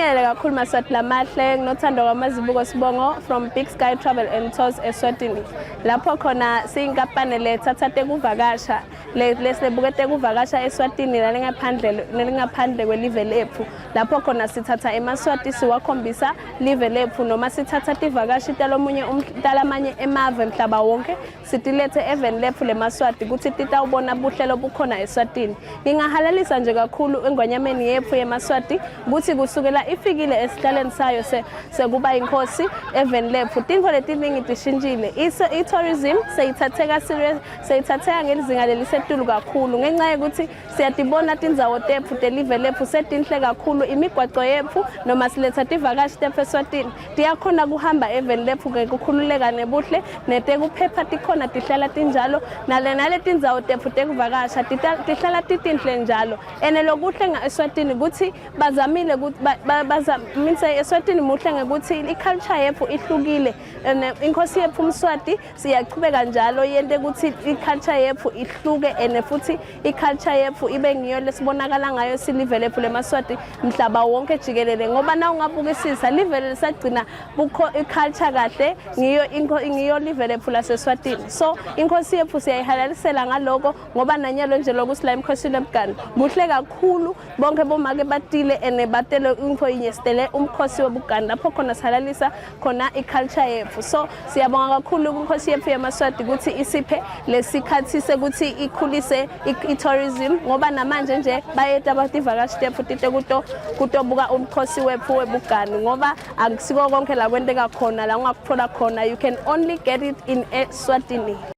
Sibingelele kakhulu Maswati lamahle nginothando kwamazibuko Sibongo from Big Sky Travel and Tours eSwatini. Lapho khona siyinkampani lethatha tekuvakasha lesebukete kuvakasha eSwatini nalengaphandle kwelive lethu. Lapho khona sithatha eMaswati siwakhombisa live lethu noma sithatha tivakashi talomunye umtalamanye emave mhlaba wonke sitilethe even lethu leMaswati ukuthi titawubona buhlelo bukhona eSwatini. Ngingahalalisa nje kakhulu engonyameni yethu yeMaswati ukuthi kusukela ifikile esihlaleni sayo sekuba inkosi even lethu tintfo letiningi tishintshile i-tourism seyithatheka serious seyithatheka ngelizinga lelisetulu kakhulu ngenxa yokuthi siyatibona tindzawo tethu telive lethu setinhle kakhulu imigwaco yethu noma siletha tivakashi tethu eSwatini tiyakhona kuhamba even lethu ngekukhululeka nebuhle netekuphepha tikhona tihlala tinjalo nale tindzawo tethu tekuvakasha tihlala titinhle njalo ene lokuhle eSwatini ukuthi bazamile ukuthi eSwatini muhle ngekuthi iculture yethu ihlukile inkosi yethu uMswati siyachubeka njalo yente ukuthi iculture yethu ihluke ene futhi iculture yethu ibe ngiyo lesibonakala ngayo silive lethu leMaswati mhlaba wonke jikelele ngoba na ungabukisisa live lesagcina bukho iculture kahle ngiyo live lethu laseSwatini so inkosi yethu siyayihalalisela ngaloko ngoba nanyalo nje lokusila imkhosi lebugani muhle kakhulu bonke bomake batile ene batele info inyestele umkhosi webugani lapho khona sihalalisa khona iculture yethu so siyabonga kakhulu inkosi yethu yeMaswati ukuthi isiphe lesikhathi sekuthi ikhulise i-tourism ngoba namanje nje bayeta abativakashi tethu tite kutobuka umkhosi wethu webugani ngoba akusiko konke la kwenteka khona la ungakuthola khona you can only get it in eSwatini.